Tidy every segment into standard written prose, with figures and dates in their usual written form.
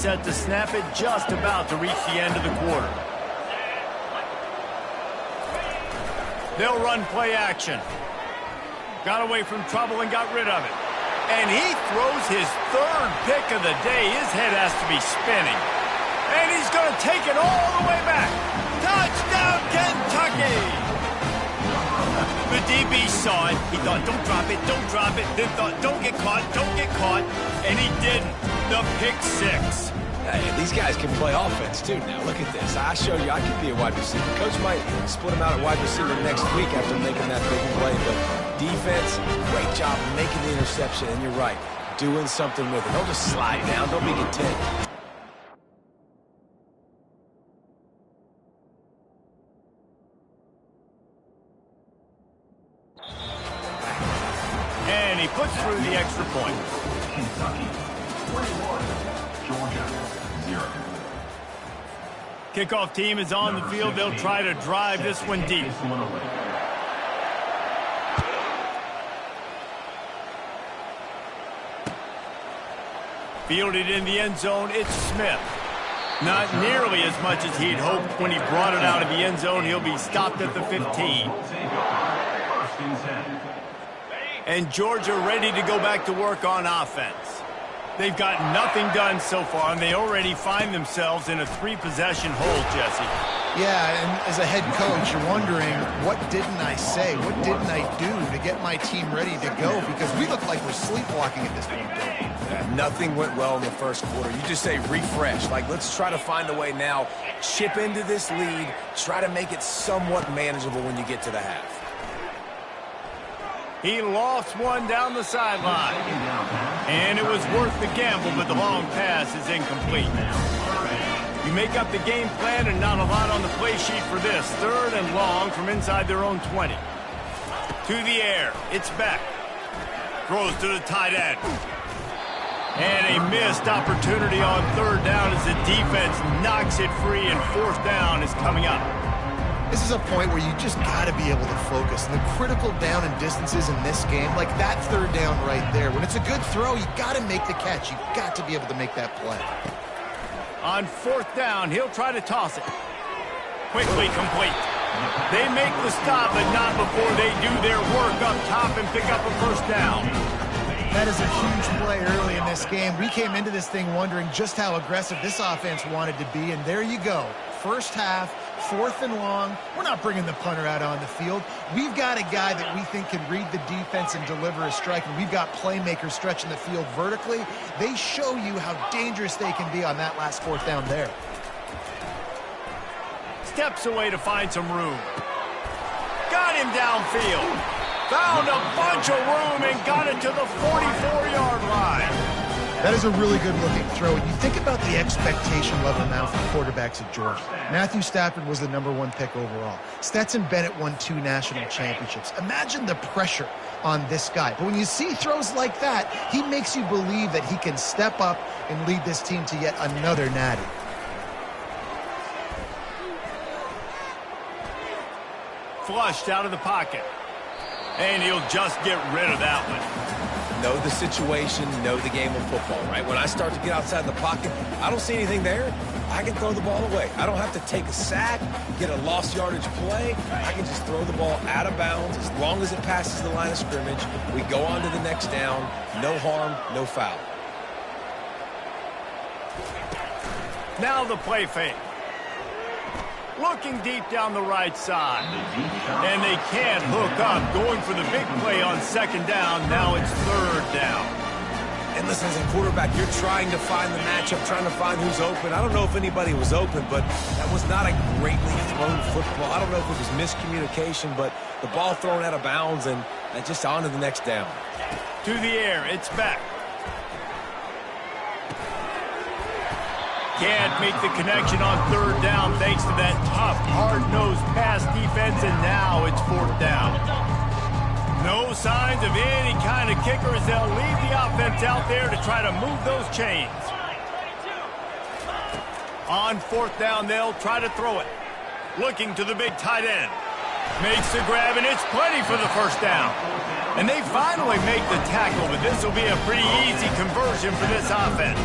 set to snap it, just about to reach the end of the quarter. They'll run play action. Got away from trouble and got rid of it. And he throws his third pick of the day. His head has to be spinning. And he's going to take it all the way back. Touchdown, Kentucky! The DB saw it. He thought, don't drop it, don't drop it. Then thought, don't get caught, don't get caught. And he didn't. The pick six. Hey, these guys can play offense, too, now. Look at this. I showed you I could be a wide receiver. Coach might split him out at wide receiver next week after making that big play. But defense, great job making the interception. And you're right, doing something with it. Don't just slide down. Don't be content. And he puts through the extra point. Kentucky, 21, Georgia, 0. Kickoff team is on the field. They'll try to drive this one deep. Fielded in the end zone, it's Smith. Not nearly as much as he'd hoped when he brought it out of the end zone. He'll be stopped at the 15. And Georgia ready to go back to work on offense. They've got nothing done so far, and they already find themselves in a three-possession hole, Jesse. Yeah, and as a head coach, you're wondering, what didn't I say? What didn't I do to get my team ready to go? Because we look like we're sleepwalking at this point. Nothing went well in the first quarter. You just say refresh. Like, let's try to find a way now. Chip into this lead. Try to make it somewhat manageable when you get to the half. He lost one down the sideline. And it was worth the gamble, but the long pass is incomplete. You make up the game plan and not a lot on the play sheet for this. 3rd and long from inside their own 20. To the air. It's Beck. Throws to the tight end. And a missed opportunity on 3rd down as the defense knocks it free, and 4th down is coming up. This is a point where you just got to be able to focus. And the critical down and distances in this game, like that 3rd down right there, when it's a good throw, you got to make the catch. You got to be able to make that play. On 4th down, he'll try to toss it. Quickly complete. They make the stop, but not before they do their work up top and pick up a 1st down. That is a huge play early in this game. We came into this thing wondering just how aggressive this offense wanted to be, and there you go. First half, 4th and long. We're not bringing the punter out on the field. We've got a guy that we think can read the defense and deliver a strike, and we've got playmakers stretching the field vertically. They show you how dangerous they can be on that last 4th down there. Steps away to find some room. Got him downfield. Found a bunch of room and got it to the 44-yard line. That is a really good-looking throw. And you think about the expectation level now for quarterbacks at Georgia. Matthew Stafford was the #1 pick overall. Stetson Bennett won 2 national championships. Imagine the pressure on this guy. But when you see throws like that, he makes you believe that he can step up and lead this team to yet another natty. Flushed out of the pocket. And he'll just get rid of that one. Know the situation, know the game of football, right? When I start to get outside the pocket, I don't see anything there. I can throw the ball away. I don't have to take a sack, get a lost yardage play. I can just throw the ball out of bounds as long as it passes the line of scrimmage. We go on to the next down. No harm, no foul. Now the play fake. Looking deep down the right side. And they can't hook up. Going for the big play on 2nd down. Now it's 3rd down. And listen, as a quarterback, you're trying to find the matchup, trying to find who's open. I don't know if anybody was open, but that was not a greatly thrown football. I don't know if it was miscommunication, but the ball thrown out of bounds and just on to the next down. To the air, it's Beck. Can't make the connection on 3rd down thanks to that tough, hard-nosed pass defense, and now it's 4th down. No signs of any kind of kickers. They'll leave the offense out there to try to move those chains. On 4th down, they'll try to throw it. Looking to the big tight end. Makes the grab, and it's plenty for the 1st down. And they finally make the tackle, but this will be a pretty easy conversion for this offense.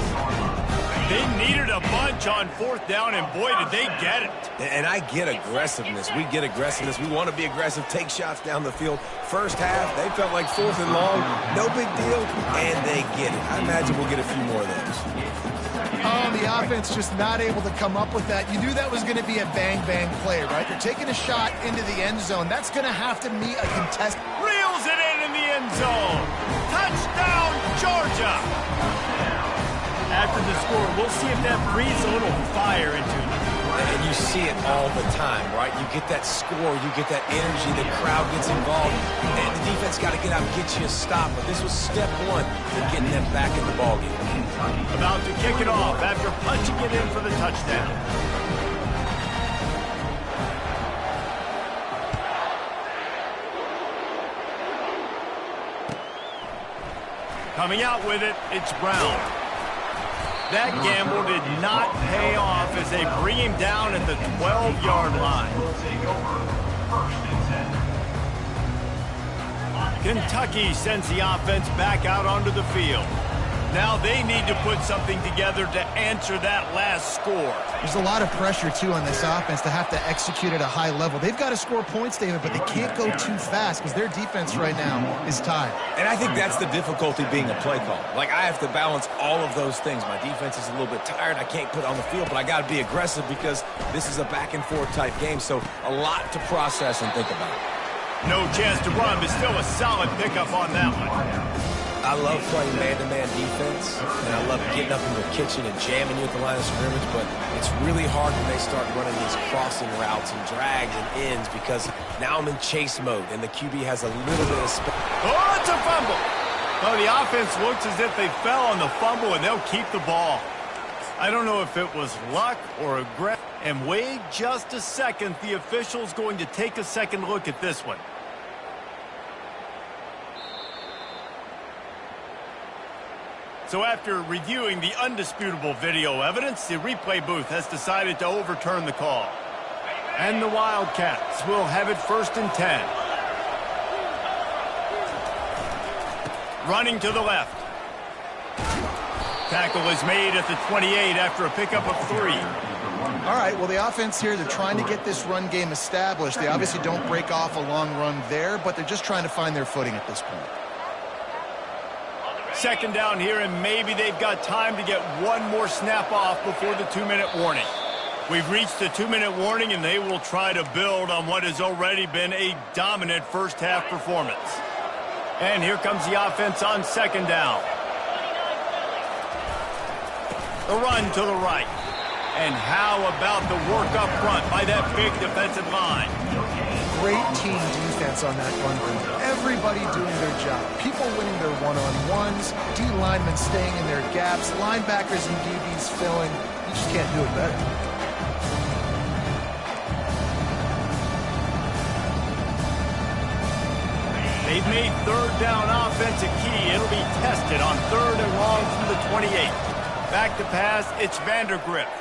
They needed a bunch on fourth down, and boy, did they get it. And I get aggressiveness. We get aggressiveness. We want to be aggressive, take shots down the field. First half, they felt like fourth and long. No big deal, and they get it. I imagine we'll get a few more of those. Oh, the offense just not able to come up with that. You knew that was going to be a bang-bang play, right? They're taking a shot into the end zone. That's going to have to meet a contest. Reels it in the end zone. Touchdown, Georgia. After the score, we'll see if that breathes a little fire into them. And you see it all the time, right? You get that score, you get that energy, the crowd gets involved, and the defense got to get out and get you a stop. But this was step one in getting them back in the ballgame. About to kick it off after punching it in for the touchdown. Coming out with it, it's Brown. That gamble did not pay off as they bring him down at the 12-yard line. Kentucky sends the offense back out onto the field. Now they need to put something together to answer that last score. There's a lot of pressure, too, on this offense to have to execute at a high level. They've got to score points, David, but they can't go too fast because their defense right now is tired. And I think that's the difficulty being a play call. Like, I have to balance all of those things. My defense is a little bit tired. I can't put on the field, but I got to be aggressive because this is a back-and-forth type game, so a lot to process and think about. No chance to run, but still a solid pickup on that one. I love playing man-to-man defense, and I love getting up in the kitchen and jamming you at the line of scrimmage, but it's really hard when they start running these crossing routes and drags and ends because now I'm in chase mode, and the QB has a little bit of space. Oh, it's a fumble. Oh, the offense looks as if they fell on the fumble, and they'll keep the ball. I don't know if it was luck or aggression. And wait just a second. The official's going to take a second look at this one. So after reviewing the undisputable video evidence, the replay booth has decided to overturn the call. And the Wildcats will have it 1st and 10. Running to the left. Tackle is made at the 28 after a pickup of 3. All right, well, the offense here, they're trying to get this run game established. They obviously don't break off a long run there, but they're just trying to find their footing at this point. 2nd down here, and maybe they've got time to get one more snap off before the 2-minute warning. We've reached the 2-minute warning, and they will try to build on what has already been a dominant first-half performance. And here comes the offense on 2nd down. The run to the right. And how about the work up front by that big defensive line? Great team defense on that run game. Everybody doing their job. People winning their one-on-ones, D linemen staying in their gaps, linebackers and DBs filling. You just can't do it better. They've made 3rd down offense a key. It'll be tested on 3rd and long from the 28. Back to pass, it's Vandergrift.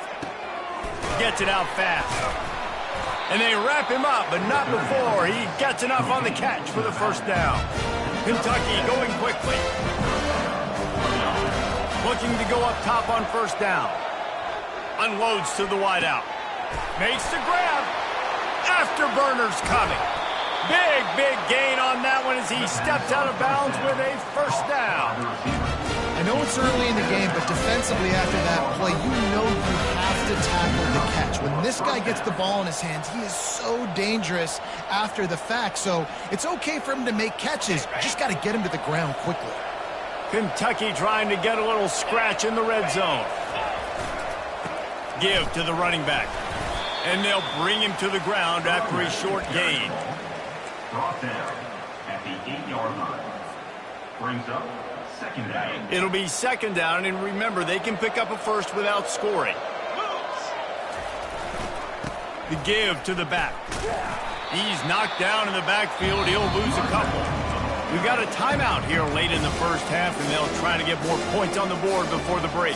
Gets it out fast. And they wrap him up, but not before he gets enough on the catch for the 1st down. Kentucky going quickly. Looking to go up top on 1st down. Unloads to the wideout. Makes the grab. Afterburner's coming. Big gain on that one as he steps out of bounds with a 1st down. I know it's early in the game, but defensively after that play, you know you have to tackle the catch. When this guy gets the ball in his hands, he is so dangerous after the fact. So it's okay for him to make catches. You just got to get him to the ground quickly. Kentucky trying to get a little scratch in the red zone. Give to the running back. And they'll bring him to the ground after a short gain. Brought down at the 8-yard line. Brings up 2nd down. It'll be 2nd down, and remember, they can pick up a 1st without scoring. The give to the back. He's knocked down in the backfield. He'll lose a couple. We've got a timeout here late in the 1st half, and they'll try to get more points on the board before the break.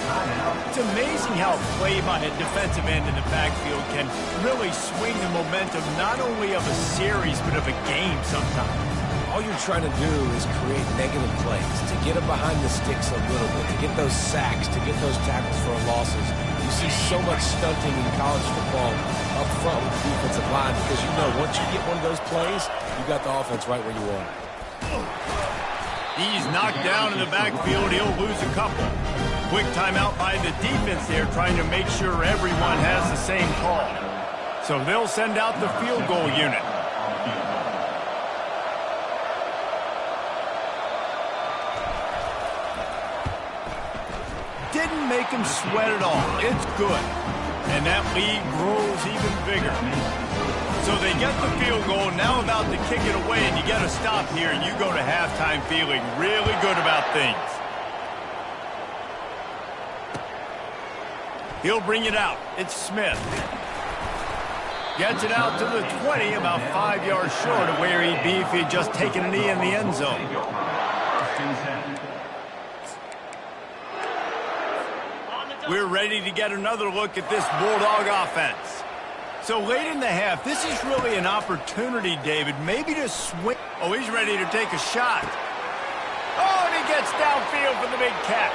It's amazing how play by a defensive end in the backfield can really swing the momentum not only of a series, but of a game sometimes. all you're trying to do is create negative plays, to get them behind the sticks a little bit, to get those sacks, to get those tackles for losses. You see so much stunting in college football up front with the defensive line because you know once you get one of those plays, you got the offense right where you want it. He's knocked down in the backfield. He'll lose a couple. Quick timeout by the defense there, trying to make sure everyone has the same call. So they'll send out the field goal unit. Didn't make him sweat at all. It's good. And that lead grows even bigger. So they get the field goal, now about to kick it away, and you get a stop here, and you go to halftime feeling really good about things. He'll bring it out. It's Smith. Gets it out to the 20, about 5 yards short of where he'd be if he'd just taken a knee in the end zone. We're ready to get another look at this Bulldog offense. So late in the half, this is really an opportunity, David, maybe to swing. Oh, he's ready to take a shot. Oh, and he gets downfield for the big catch.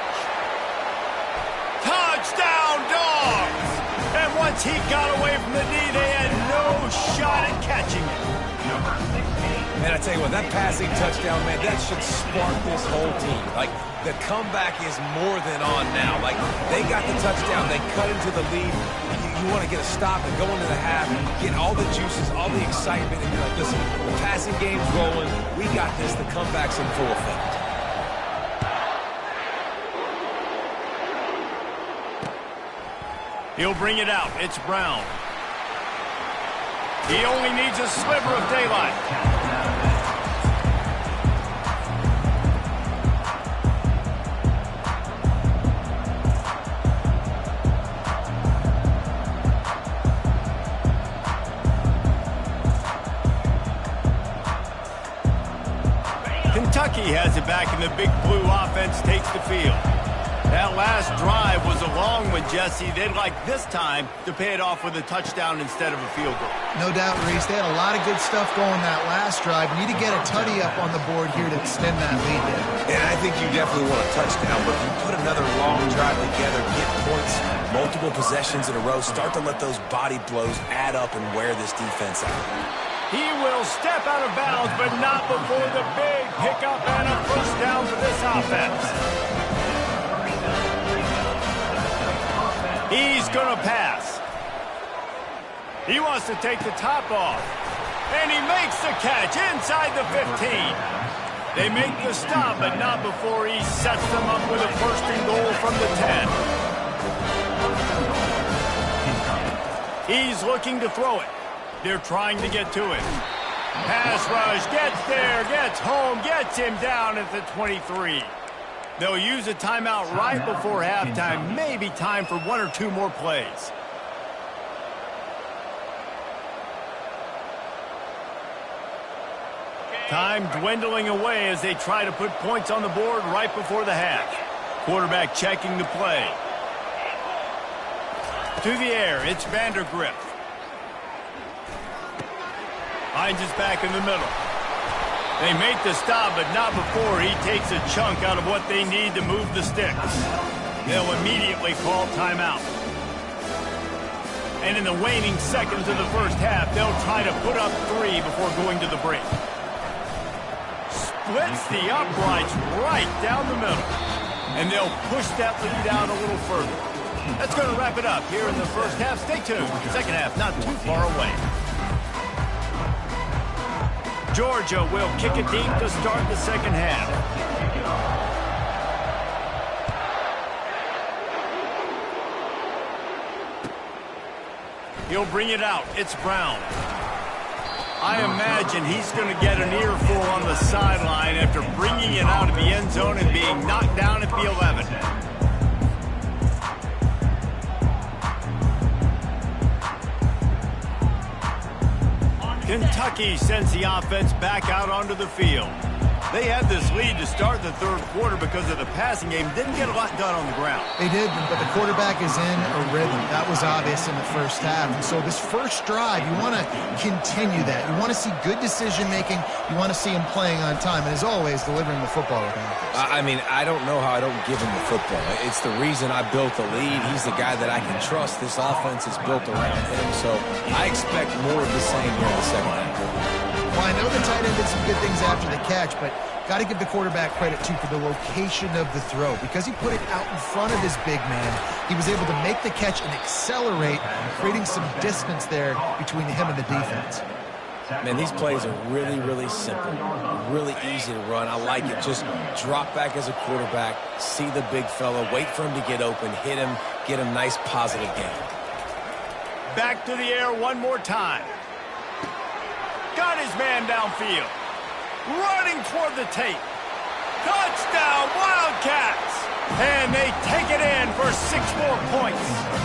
Touchdown, Dogs! And once he got away from the knee, they had no shot at catching it. Man, I tell you what, that passing touchdown, man, that should spark this whole team. Like, the comeback is more than on now. Like, they got the touchdown. They cut into the lead. You want to get a stop and go into the half, get all the juices, all the excitement, and you're like, listen, the passing game's rolling. We got this. The comeback's in full effect. He'll bring it out. It's Brown. He only needs a sliver of daylight. Kentucky has it back, and the Big Blue offense takes the field. That last drive was a long one, Jesse. They'd like this time to pay it off with a touchdown instead of a field goal. No doubt, Reese. They had a lot of good stuff going that last drive. Need to get a tutty up on the board here to extend that lead there. And I think you definitely want a touchdown, but if you put another long drive together, get points, multiple possessions in a row, start to let those body blows add up and wear this defense out. He will step out of bounds, but not before the big pickup and a first down for this offense. He's going to pass. He wants to take the top off. And he makes the catch inside the 15. They make the stop, but not before he sets them up with a first and goal from the 10. He's looking to throw it. They're trying to get to it. Pass rush, gets there, gets home, gets him down at the 23. They'll use a timeout right before halftime. Maybe time for one or two more plays. Time dwindling away as they try to put points on the board right before the half. Quarterback checking the play. To the air, it's Vandergrift. Hines is back in the middle. They make the stop, but not before he takes a chunk out of what they need to move the sticks. They'll immediately call timeout. And in the waning seconds of the first half, they'll try to put up 3 before going to the break. Splits the uprights right down the middle. And they'll push that lead out a little further. That's going to wrap it up here in the first half. Stay tuned. Second half not too far away. Georgia will kick it deep to start the second half. He'll bring it out. It's Brown. I imagine he's going to get an earful on the sideline after bringing it out of the end zone and being knocked down at the 11. Kentucky sends the offense back out onto the field. They had this lead to start the third quarter because of the passing game. Didn't get a lot done on the ground. They did, but the quarterback is in a rhythm. That was obvious in the first half. And so this first drive, you want to continue that. You want to see good decision-making. You want to see him playing on time. And as always, delivering the football with accuracy. I mean, I don't know how I don't give him the football. It's the reason I built the lead. He's the guy that I can trust. This offense is built around him. So I expect more of the same here in the second half. Well, I know the tight end did some good things after the catch, but got to give the quarterback credit, too, for the location of the throw. Because he put it out in front of his big man, he was able to make the catch and accelerate, creating some distance there between him and the defense. Man, these plays are really, really simple, really easy to run. I like it. Just drop back as a quarterback, see the big fella, wait for him to get open, hit him, get him nice positive gain. Back to the air one more time. Got his man downfield. Running toward the tape. Touchdown, Wildcats! And they take it in for 6 more points.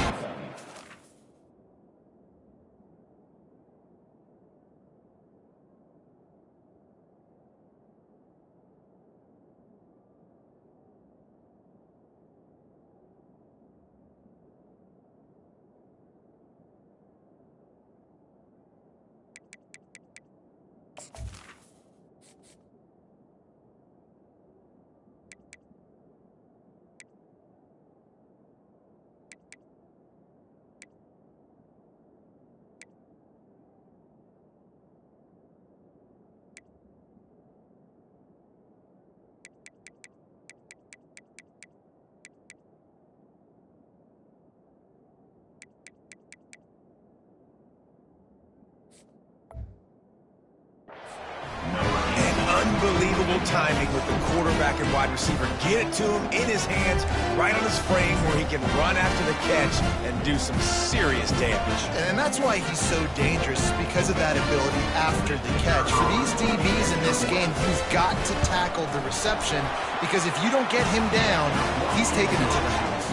Unbelievable timing with the quarterback and wide receiver. Get it to him in his hands, right on his frame where he can run after the catch and do some serious damage. And that's why he's so dangerous, because of that ability after the catch. For these DBs in this game, you've got to tackle the reception, because if you don't get him down, he's taking it to the house.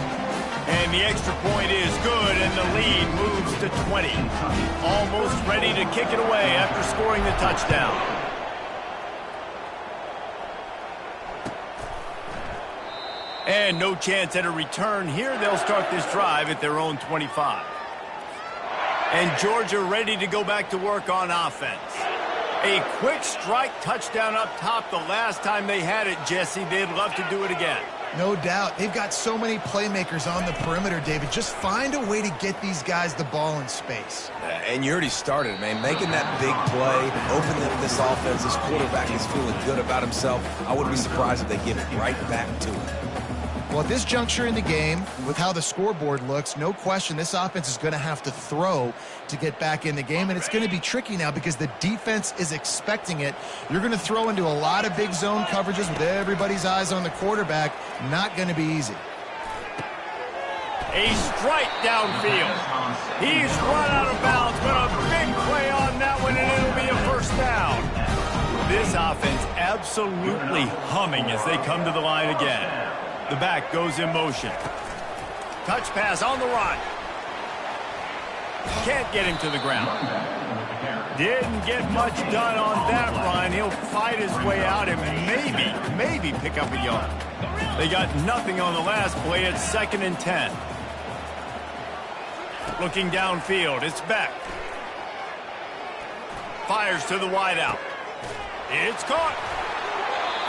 And the extra point is good, and the lead moves to 20. Almost ready to kick it away after scoring the touchdown. And no chance at a return here. They'll start this drive at their own 25. And Georgia ready to go back to work on offense. A quick strike touchdown up top the last time they had it, Jesse. They'd love to do it again. No doubt. They've got so many playmakers on the perimeter, David. Just find a way to get these guys the ball in space. And you already started, man. Making that big play, opening this offense. This quarterback is feeling good about himself. I wouldn't be surprised if they give it right back to him. Well, at this juncture in the game, with how the scoreboard looks, no question this offense is going to have to throw to get back in the game, and it's going to be tricky now because the defense is expecting it. You're going to throw into a lot of big zone coverages with everybody's eyes on the quarterback. Not going to be easy. A strike downfield. He's run out of bounds, but a big play on that one, and it'll be a first down. This offense absolutely humming as they come to the line again. The back goes in motion. Touch pass on the run. Can't get him to the ground. Didn't get much done on that run. He'll fight his way out and maybe pick up a yard. They got nothing on the last play. It's 2nd and 10. Looking downfield. It's Beck. Fires to the wideout. It's caught.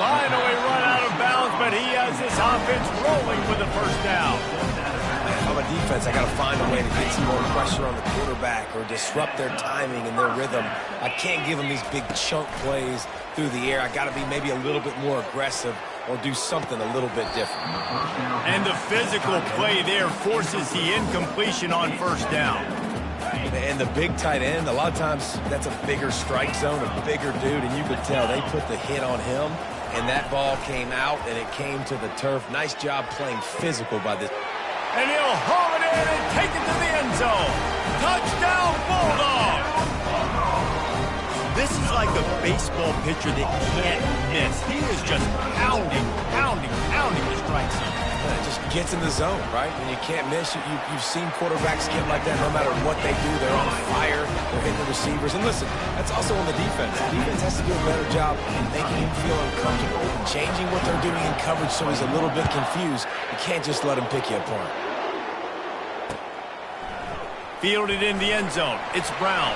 Finally run out of bounds, but he has this offense rolling with a first down. If I'm a defense, I got to find a way to get some more pressure on the quarterback or disrupt their timing and their rhythm. I can't give them these big chunk plays through the air. I got to be maybe a little bit more aggressive or do something a little bit different. And the physical play there forces the incompletion on first down. And the big tight end, a lot of times that's a bigger strike zone, a bigger dude, and you could tell they put the hit on him, and that ball came out, and it came to the turf. Nice job playing physical by this. And he'll haul it in and take it to the end zone. Touchdown, Bulldogs! This is like a baseball pitcher that can't miss. He is just pounding the strike zone. Just gets in the zone, right? And you can't miss. You've seen quarterbacks get like that no matter what they do. They're on fire. They're hitting the receivers. And listen, that's also on the defense. The defense has to do a better job making him feel uncomfortable, changing what they're doing in coverage so he's a little bit confused. You can't just let him pick you apart. Fielded in the end zone. It's Brown.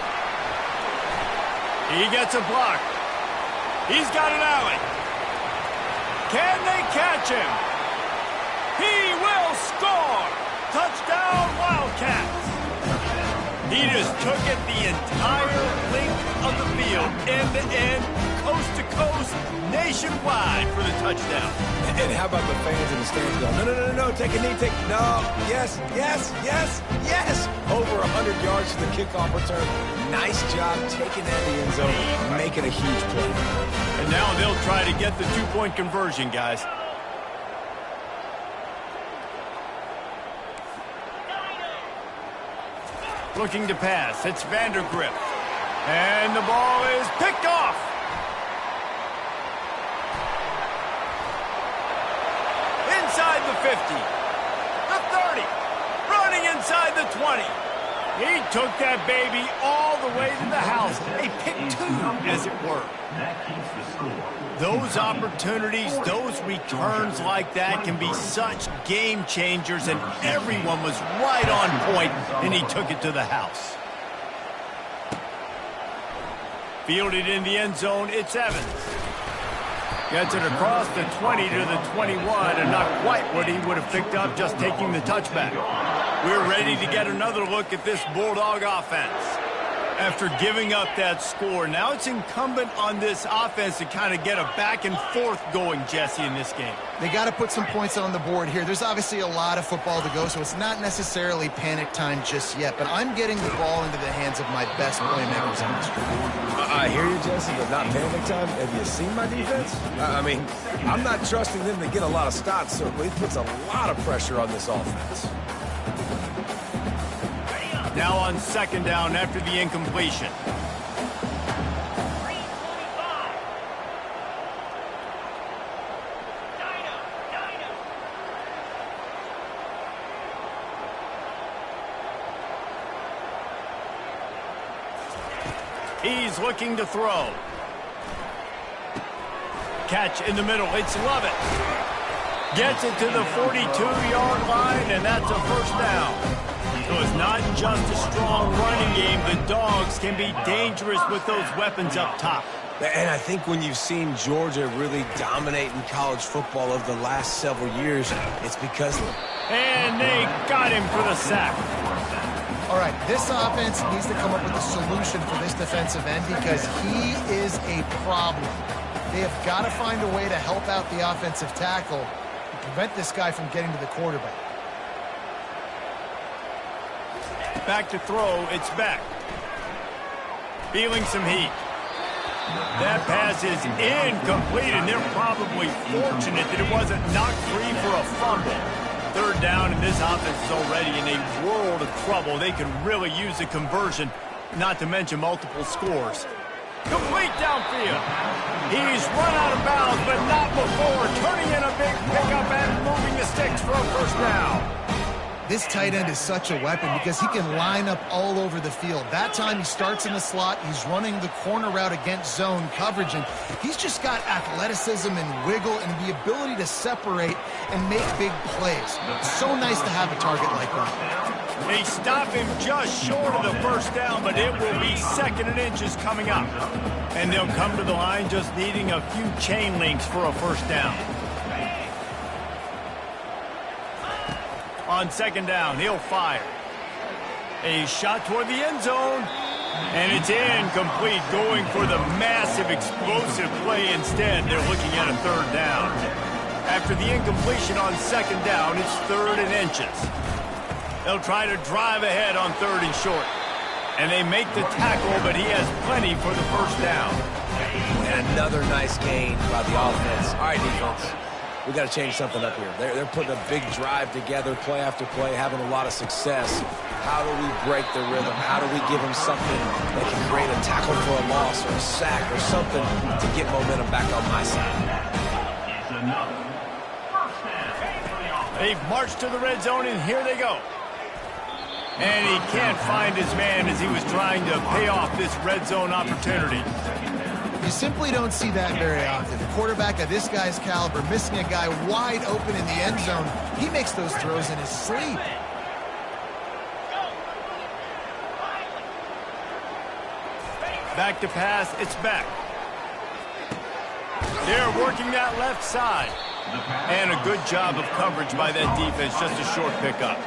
He gets a block. He's got an alley. Can they catch him? He will score! Touchdown, Wildcats! He just took it the entire length of the field, end to end, coast to coast, nationwide for the touchdown. And how about the fans in the stands going, no, take a knee, no, yes. Over 100 yards to the kickoff return. Nice job taking that in the end zone, making a huge play. And now they'll try to get the two-point conversion, guys. Looking to pass. It's Vandergrift. And the ball is picked off. Inside the 50. The 30. Running inside the 20. He took that baby all the way to the house. A pick two, as it were. That keeps the score. Those opportunities, those returns like that can be such game changers, and everyone was right on point, and he took it to the house. Fielded in the end zone, it's Evans. Gets it across the 20 to the 21, and not quite what he would have picked up just taking the touchback. We're ready to get another look at this Bulldog offense. After giving up that score, now it's incumbent on this offense to kind of get a back and forth going, Jesse, in this game. They got to put some points on the board here. There's obviously a lot of football to go, so it's not necessarily panic time just yet, but I'm getting the ball into the hands of my best playmakers on this group. I hear you, Jesse, but not panic time. Have you seen my defense? I mean, I'm not trusting them to get a lot of stops, so it puts a lot of pressure on this offense. Now on second down after the incompletion. He's looking to throw. Catch in the middle. It's Lovett. Gets it to the 42-yard line, and that's a first down. So it's not just a strong running game. The Dogs can be dangerous with those weapons up top. And I think when you've seen Georgia really dominate in college football over the last several years, it's because of them. And they got him for the sack. All right, this offense needs to come up with a solution for this defensive end because he is a problem. They have got to find a way to help out the offensive tackle and prevent this guy from getting to the quarterback. Back to throw, it's Beck. Feeling some heat. That pass is incomplete, and they're probably fortunate that it wasn't knocked free for a fumble. Third down, and this offense is already in a world of trouble. They could really use a conversion, not to mention multiple scores. Complete downfield. He's run out of bounds, but not before turning in a big pickup and moving the sticks for a first down. This tight end is such a weapon because he can line up all over the field. That time he starts in the slot, he's running the corner route against zone coverage, and he's just got athleticism and wiggle and the ability to separate and make big plays. It's so nice to have a target like that. They stop him just short of the first down, but it will be second and inches coming up. And they'll come to the line just needing a few chain links for a first down. On second down, he'll fire. A shot toward the end zone, and it's incomplete, going for the massive explosive play instead. They're looking at a third down. After the incompletion on second down, it's third and inches. They'll try to drive ahead on third and short. And they make the tackle, but he has plenty for the first down. And another nice gain by the offense. All right, defense. We got to change something up here. They're putting a big drive together, play after play, having a lot of success. How do we break the rhythm? How do we give them something that can create a tackle for a loss or a sack or something to get momentum back on my side? They've marched to the red zone, and here they go. And he can't find his man as he was trying to pay off this red zone opportunity. You simply don't see that very often. A quarterback of this guy's caliber missing a guy wide open in the end zone. He makes those throws in his sleep. Back to pass, it's back. They're working that left side. And a good job of coverage by that defense, just a short pickup.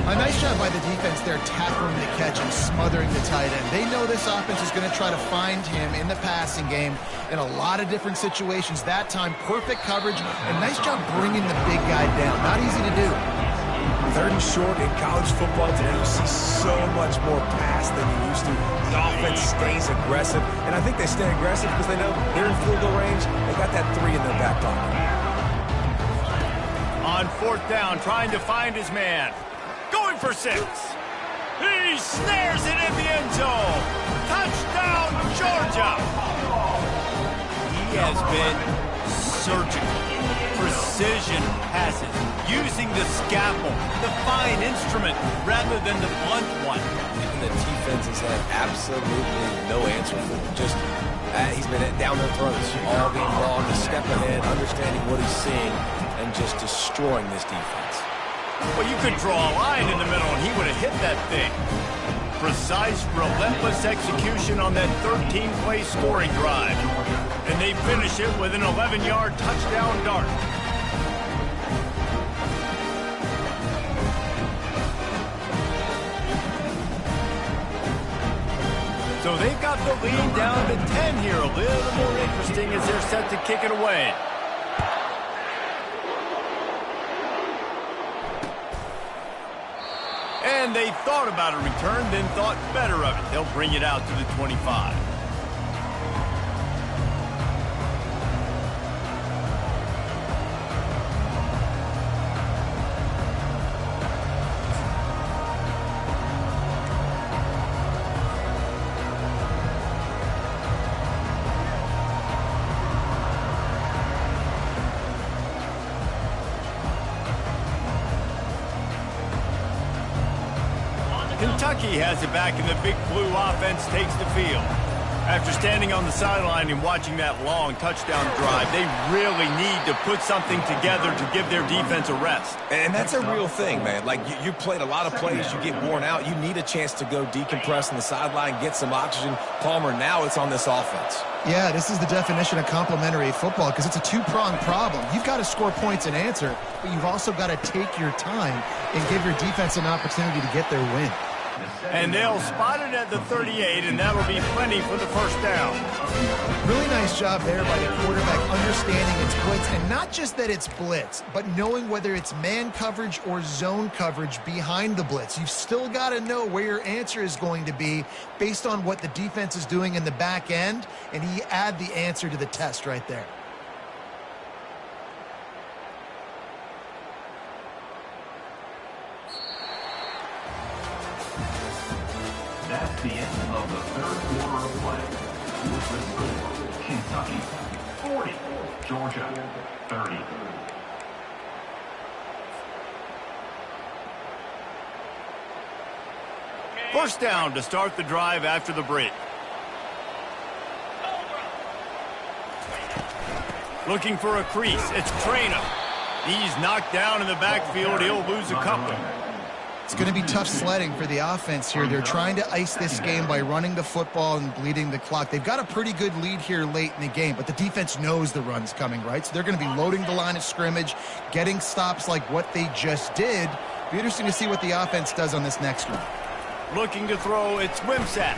A nice job by the defense there, tackling the catch and smothering the tight end. They know this offense is going to try to find him in the passing game in a lot of different situations. That time, perfect coverage, and nice job bringing the big guy down. Not easy to do. 3rd and short in college football today, you see so much more pass than you used to. The offense stays aggressive, and I think they stay aggressive because they know they're in field goal range. They got that 3 in their back pocket. On 4th down, trying to find his man. Going for 6. He snares it in the end zone. Touchdown, Georgia. He has been surgical. Precision passes, using the scalpel, the fine instrument, rather than the blunt one. And the defense has had absolutely no answer for him. Just, he's been down their throats all game long, just stepping ahead, understanding what he's seeing, and just destroying this defense. Well, you could draw a line in the middle, and he would have hit that thing. Precise, relentless execution on that 13-play scoring drive. And they finish it with an 11-yard touchdown dart. So they've got the lead down to 10 here. A little more interesting as they're set to kick it away. And they thought about a return, then thought better of it. They'll bring it out to the 25. Kentucky has it back, and the Big Blue offense takes the field. After standing on the sideline and watching that long touchdown drive, they really need to put something together to give their defense a rest. And that's a real thing, man. Like, you played a lot of plays, you get worn out. You need a chance to go decompress on the sideline, get some oxygen. Palmer, now it's on this offense. Yeah, this is the definition of complementary football because it's a two-pronged problem. You've got to score points and answer, but you've also got to take your time and give your defense an opportunity to get their win. And they'll spot it at the 38, and that'll be plenty for the first down. Really nice job there by the quarterback understanding it's blitz, and not just that it's blitz, but knowing whether it's man coverage or zone coverage behind the blitz. You've still got to know where your answer is going to be based on what the defense is doing in the back end, and he add the answer to the test right there. That's the end of the 3rd quarter of play. With the score, Kentucky 40, Georgia 30. First down to start the drive after the break. Looking for a crease. It's Traynor. He's knocked down in the backfield. He'll lose a couple. It's going to be tough sledding for the offense here. They're trying to ice this game by running the football and bleeding the clock. They've got a pretty good lead here late in the game, but the defense knows the run's coming, right? So they're going to be loading the line of scrimmage, getting stops like what they just did. Be interesting to see what the offense does on this next one. Looking to throw, it's Wimsatt.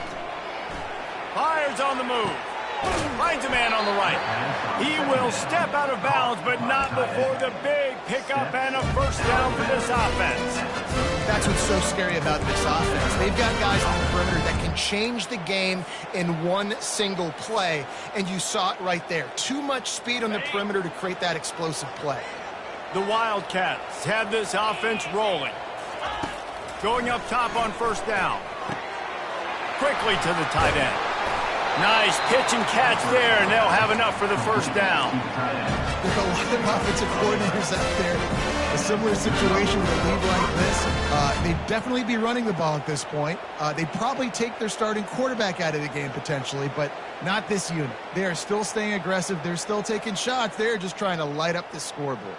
Fires on the move. Finds a man on the right. He will step out of bounds, but not before the big pickup and a first down for this offense. That's what's so scary about this offense. They've got guys on the perimeter that can change the game in one single play, and you saw it right there. Too much speed on the perimeter to create that explosive play. The Wildcats have this offense rolling. Going up top on first down. Quickly to the tight end. Nice pitch and catch there, and they'll have enough for the first down. There's a lot of offensive coordinators out there A similar situation with a lead like this, they'd definitely be running the ball at this point. They'd probably take their starting quarterback out of the game potentially, but not this unit. They are still staying aggressive. They're still taking shots. They're just trying to light up the scoreboard.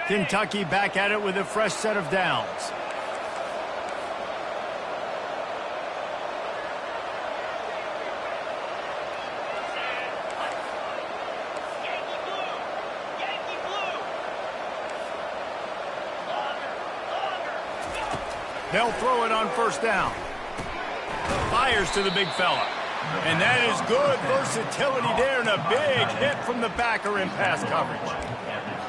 Kentucky back at it with a fresh set of downs. They'll throw it on first down. Fires to the big fella. And that is good versatility there, and a big hit from the backer in pass coverage.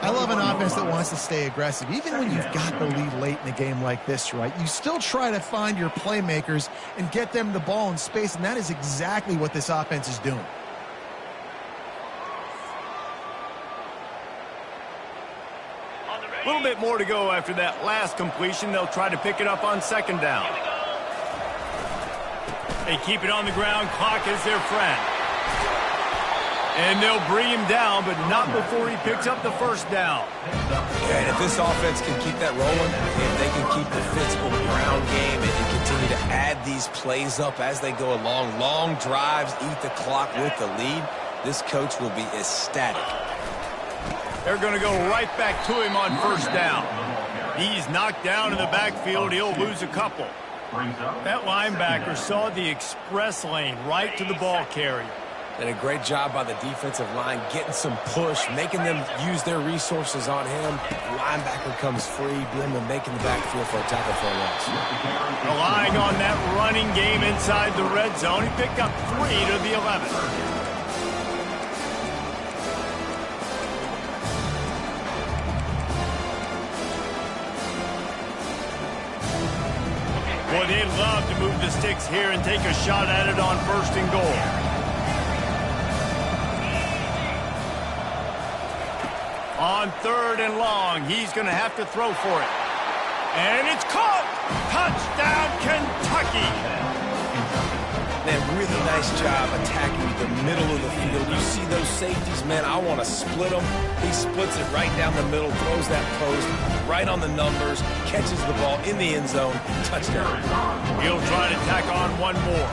I love an offense that wants to stay aggressive. Even when you've got the lead late in a game like this, right, you still try to find your playmakers and get them the ball in space, and that is exactly what this offense is doing. A little bit more to go after that last completion. They'll try to pick it up on second down. They keep it on the ground. Clock is their friend. And they'll bring him down, but not before he picks up the first down. And if this offense can keep that rolling, if they can keep the physical ground game and continue to add these plays up as they go along, long drives, eat the clock with the lead, this coach will be ecstatic. They're going to go right back to him on first down. He's knocked down in the backfield. He'll lose a couple. That linebacker saw the express lane right to the ball carrier. And a great job by the defensive line, getting some push, making them use their resources on him. Linebacker comes free, Blendman making the backfield for a tackle for a loss. Relying on that running game inside the red zone. He picked up 3 to the 11. Boy, they'd love to move the sticks here and take a shot at it on first and goal. On third and long, he's going to have to throw for it. And it's caught! Touchdown, Kentucky! Man, really nice job attacking the middle of the field. You see those safeties, man, I want to split them. He splits it right down the middle, throws that post right on the numbers, catches the ball in the end zone, touchdown. He'll try to tack on one more.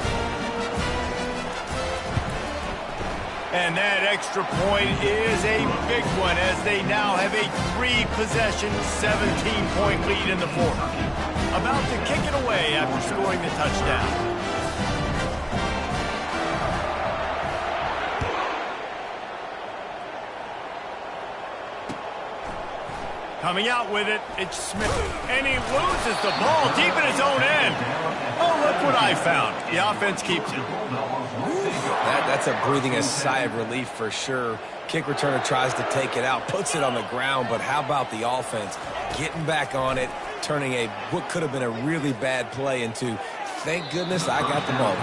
And that extra point is a big one as they now have a 3-possession, 17-point lead in the fourth. About to kick it away after scoring the touchdown. Coming out with it, it's Smith. And he loses the ball deep in his own end. Oh, look what I found. The offense keeps it. That's a breathing a sigh of relief for sure. Kick returner tries to take it out, puts it on the ground, but how about the offense getting back on it, turning what could have been a really bad play into, thank goodness I got the ball.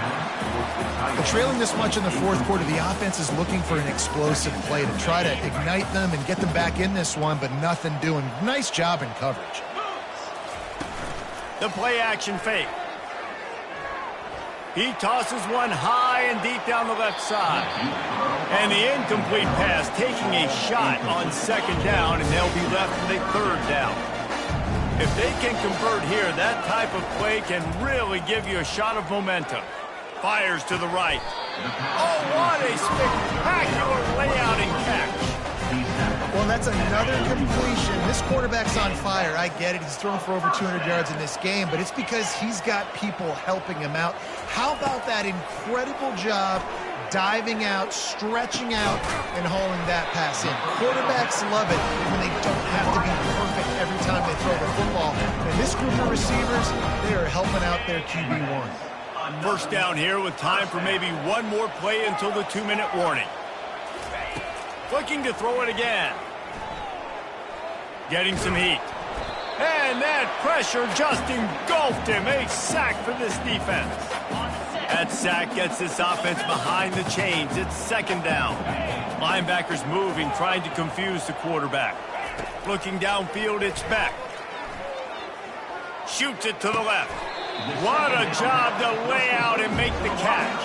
But trailing this much in the fourth quarter, the offense is looking for an explosive play to try to ignite them and get them back in this one, but nothing doing. Nice job in coverage. The play action fake. He tosses one high and deep down the left side. And the incomplete pass taking a shot on second down, and they'll be left with a third down. If they can convert here, that type of play can really give you a shot of momentum. Fires to the right. Oh, what a spectacular layout and catch. Well, that's another completion. This quarterback's on fire. I get it. He's thrown for over 200 yards in this game, but it's because he's got people helping him out. How about that incredible job diving out, stretching out, and hauling that pass in? Quarterbacks love it when they don't have to be perfect every time they throw the football. And this group of receivers, they are helping out their QB1. First down here with time for maybe one more play until the 2-minute warning. Looking to throw it again. Getting some heat. And that pressure just engulfed him. A sack for this defense. That sack gets this offense behind the chains. It's second down. Linebackers moving, trying to confuse the quarterback. Looking downfield, it's Beck. Shoots it to the left. What a job to lay out and make the catch.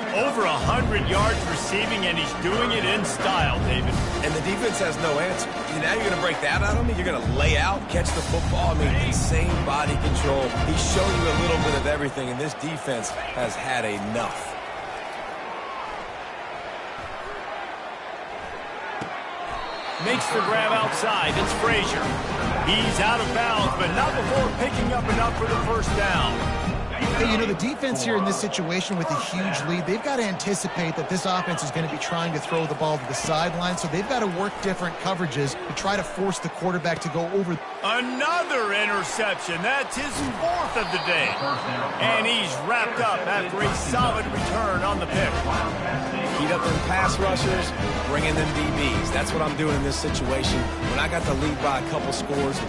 Over 100 yards receiving, and he's doing it in style, David. And the defense has no answer. Now you're going to break that out on me? You're going to lay out, catch the football? I mean, insane body control. He's shown you a little bit of everything, and this defense has had enough. Makes the grab outside. It's Frazier. He's out of bounds, but not before picking up enough for the first down. Hey, you know, the defense here in this situation with a huge lead, they've got to anticipate that this offense is going to be trying to throw the ball to the sideline, so they've got to work different coverages to try to force the quarterback to go over. Another interception. That's his 4th of the day. And he's wrapped up after a solid return on the pick. Heat up them pass rushers, bring in them DBs. That's what I'm doing in this situation. When I got the lead by a couple scores.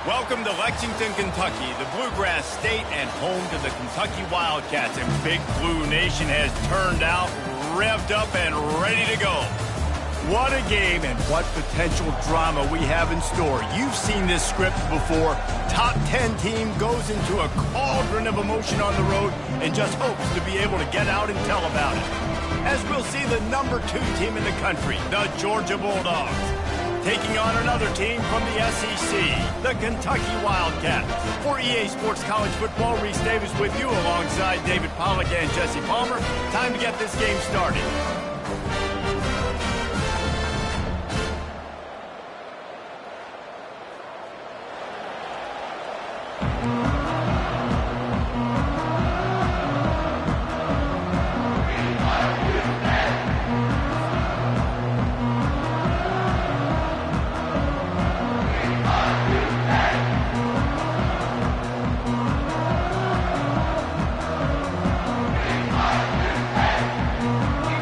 Welcome to Lexington, Kentucky, the Bluegrass State and home to the Kentucky Wildcats. And Big Blue Nation has turned out, revved up, and ready to go. What a game and what potential drama we have in store. You've seen this script before. Top 10 team goes into a cauldron of emotion on the road and just hopes to be able to get out and tell about it. As we'll see the number 2 team in the country, the Georgia Bulldogs, taking on another team from the SEC, the Kentucky Wildcats. For EA Sports College Football, Reese Davis with you alongside David Pollack and Jesse Palmer. Time to get this game started.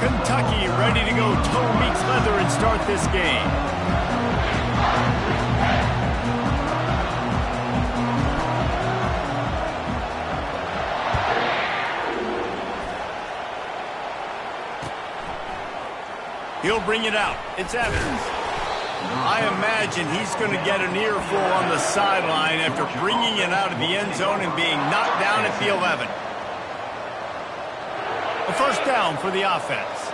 Kentucky ready to go toe meets leather and start this game. He'll bring it out. It's Evans. I imagine he's going to get an earful on the sideline after bringing it out of the end zone and being knocked down at the 11. A first down for the offense.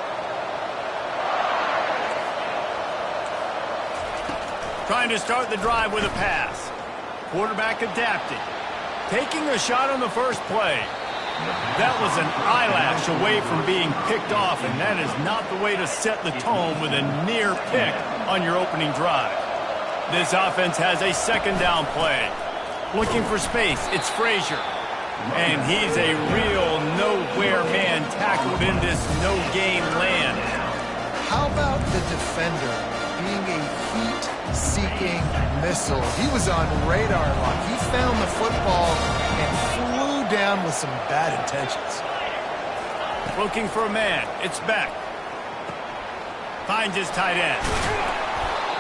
Trying to start the drive with a pass. Quarterback adapted. Taking a shot on the first play. That was an eyelash away from being picked off, and that is not the way to set the tone with a near pick on your opening drive. This offense has a second down play. Looking for space, it's Frazier. And he's a real nowhere man tackled in this no-gain land. How about the defender being a heat-seeking missile? He was on radar lock. He found the football and flew down with some bad intentions. Looking for a man. It's Beck. Finds his tight end.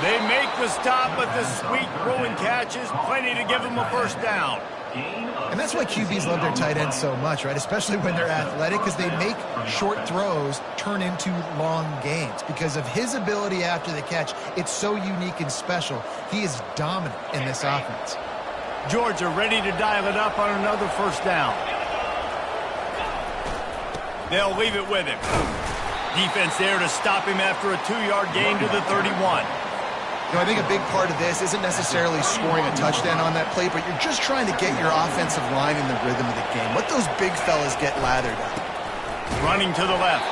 They make the stop, but the sweet throwing catch is plenty to give him a first down. And that's why QBs love their tight ends so much, right? Especially when they're athletic, because they make short throws turn into long gains. Because of his ability after the catch, it's so unique and special. He is dominant in this offense. Georgia ready to dial it up on another first down. They'll leave it with him. Defense there to stop him after a 2-yard gain to the 31. You know, I think a big part of this isn't necessarily scoring a touchdown on that play, but you're just trying to get your offensive line in the rhythm of the game. Let those big fellas get lathered up. Running to the left.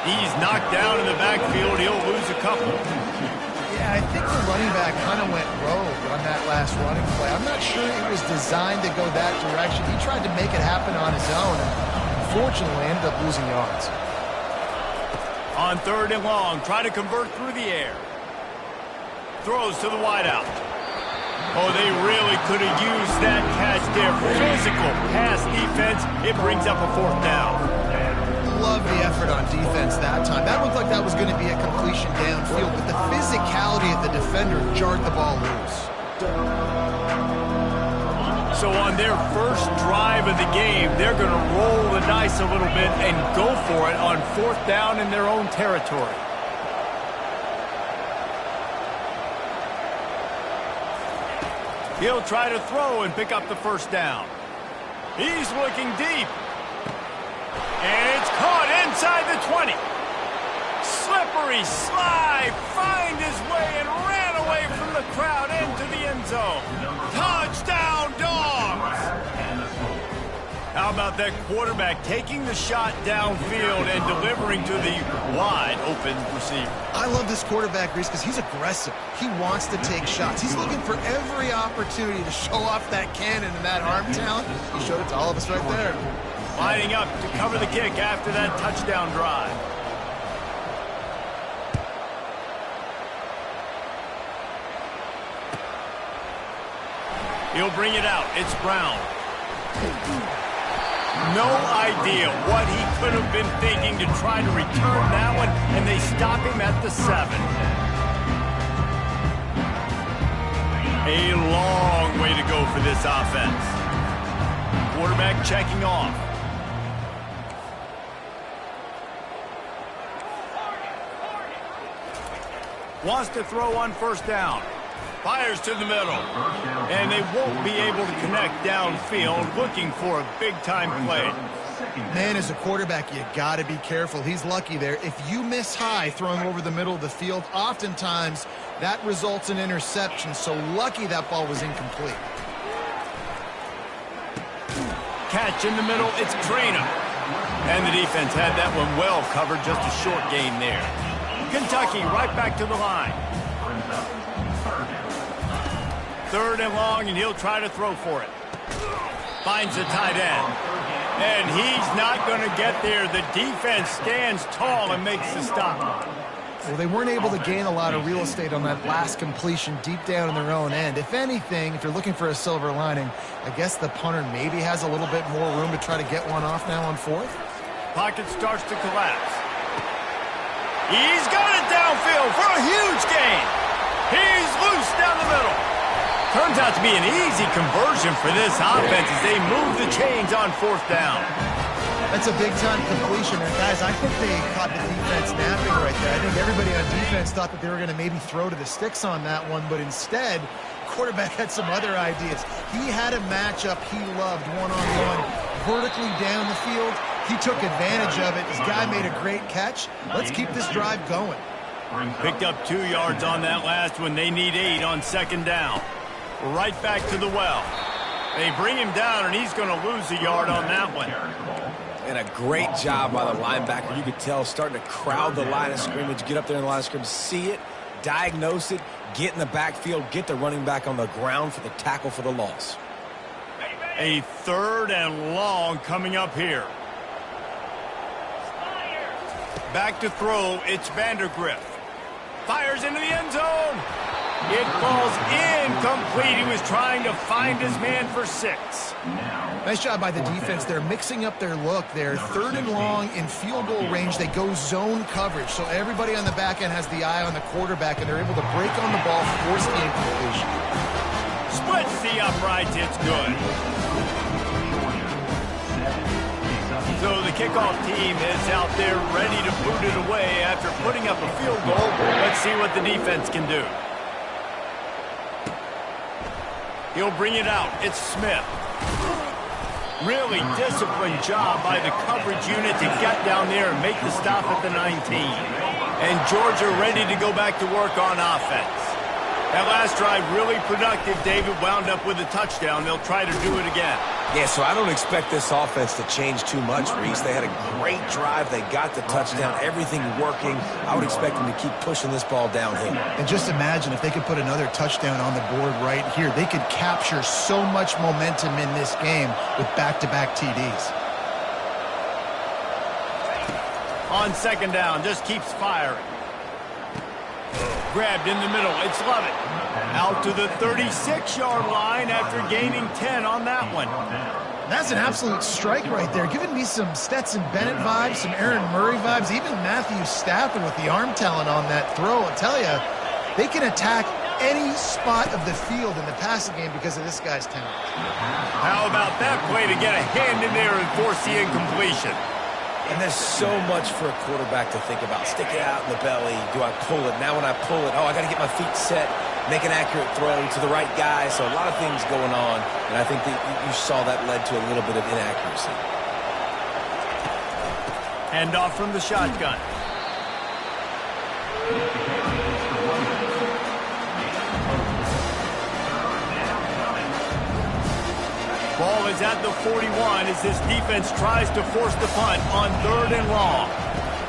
He's knocked down in the backfield. He'll lose a couple. Yeah, I think the running back kind of went rogue on that last running play. I'm not sure it was designed to go that direction. He tried to make it happen on his own, and unfortunately ended up losing yards. On 3rd and long, try to convert through the air. Throws to the wideout. Oh, they really could have used that catch there. Physical pass defense. It brings up a 4th down. Love the effort on defense that time. That looked like that was going to be a completion downfield, but the physicality of the defender jarred the ball loose. So on their first drive of the game, they're going to roll the dice a little bit and go for it on 4th down in their own territory. He'll try to throw and pick up the first down. He's looking deep. And it's caught inside the 20. Slippery slide, find his way and ran away from the crowd into the end zone. Touchdown, Dogs! How about that quarterback taking the shot downfield and delivering to the wide open receiver? I love this quarterback, Reese, because he's aggressive. He wants to take shots. He's looking for every opportunity to show off that cannon and that arm talent. He showed it to all of us right there. Lining up to cover the kick after that touchdown drive. He'll bring it out. It's Brown. No idea what he could have been thinking to try to return that one, and they stop him at the 7. A long way to go for this offense. Quarterback checking off. Wants to throw on 1st down. Fires to the middle. And they won't be able to connect downfield, looking for a big-time play. Man, as a quarterback, you got to be careful. He's lucky there. If you miss high throwing over the middle of the field, oftentimes that results in interception. So lucky that ball was incomplete. Catch in the middle, it's Traina. And the defense had that one well covered, just a short gain there. Kentucky right back to the line. 3rd and long, and he'll try to throw for it. Finds the tight end. And he's not going to get there. The defense stands tall and makes the stop. Well, they weren't able to gain a lot of real estate on that last completion deep down in their own end. If anything, if you're looking for a silver lining, I guess the punter maybe has a little bit more room to try to get one off now on 4th. Pocket starts to collapse. He's got it downfield for a huge gain. He's loose down the middle. Turns out to be an easy conversion for this offense as they move the chains on 4th down. That's a big-time completion. And guys, I think they caught the defense napping right there. I think everybody on defense thought that they were going to maybe throw to the sticks on that one, but instead, quarterback had some other ideas. He had a matchup he loved one-on-one, vertically down the field. He took advantage of it. This guy made a great catch. Let's keep this drive going. Picked up 2 yards on that last one. They need 8 on 2nd down. Right back to the well. They bring him down, and he's going to lose a yard on that one. And a great job by the linebacker. You could tell starting to crowd the line of scrimmage, get up there in the line of scrimmage, see it, diagnose it, get in the backfield, get the running back on the ground for the tackle for the loss. A 3rd and long coming up here. Back to throw, it's Vandergriff. Fires into the end zone. It falls incomplete. He was trying to find his man for 6. Nice job by the defense. They're mixing up their look. They're 3rd and long in field goal range. They go zone coverage. So everybody on the back end has the eye on the quarterback, and they're able to break on the ball, force the incompletion. Splits the uprights. It's good. So the kickoff team is out there ready to boot it away after putting up a field goal. Let's see what the defense can do. He'll bring it out. It's Smith. Really disciplined job by the coverage unit to get down there and make the stop at the 19. And Georgia ready to go back to work on offense. That last drive really productive. David wound up with a touchdown. They'll try to do it again. Yeah, so I don't expect this offense to change too much, Reese. They had a great drive. They got the touchdown. Everything working. I would expect them to keep pushing this ball downhill. And just imagine if they could put another touchdown on the board right here. They could capture so much momentum in this game with back-to-back TDs. On 2nd down, just keeps firing. Grabbed in the middle. It's Lovett. Out to the 36-yard line after gaining 10 on that one. That's an absolute strike right there. Giving me some Stetson Bennett vibes, some Aaron Murray vibes, even Matthew Stafford with the arm talent on that throw. I'll tell you, they can attack any spot of the field in the passing game because of this guy's talent. How about that play to get a hand in there and force the incompletion? And there's so much for a quarterback to think about. Stick it out in the belly. Do I pull it? Now when I pull it, I got to get my feet set, make an accurate throw to the right guy. So a lot of things going on, and I think that you saw that led to a little bit of inaccuracy. Hand off from the shotgun. Ball is at the 41 as this defense tries to force the punt on 3rd and long.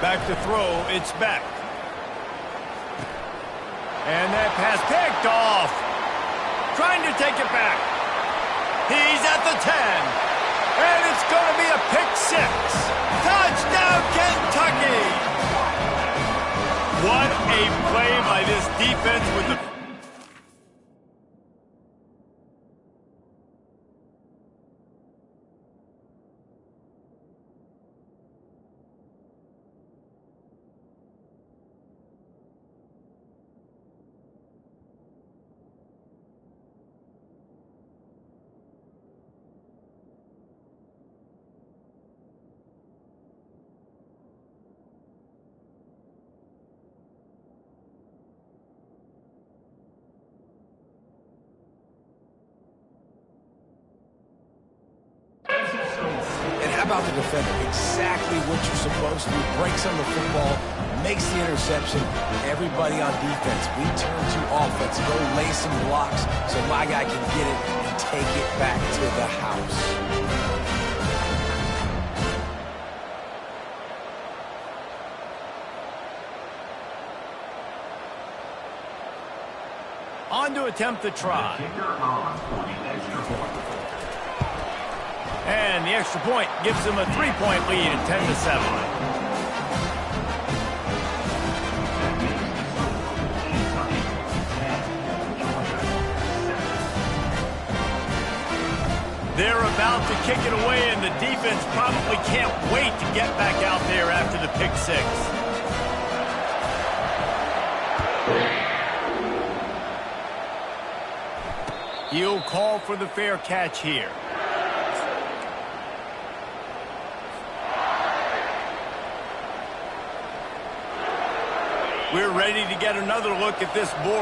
Back to throw, it's Beck. And that pass picked off. Trying to take it back. He's at the 10. And it's going to be a pick 6. Touchdown, Kentucky! What a play by this defense with the... How about the defender? Exactly what you're supposed to do. Breaks on the football, makes the interception. Everybody on defense, we turn to offense. Go lay some blocks so my guy can get it and take it back to the house. On to attempt the try. And the extra point gives them a 3-point lead at 10-7. They're about to kick it away, and the defense probably can't wait to get back out there after the pick 6. He'll call for the fair catch here. We're ready to get another look at this board.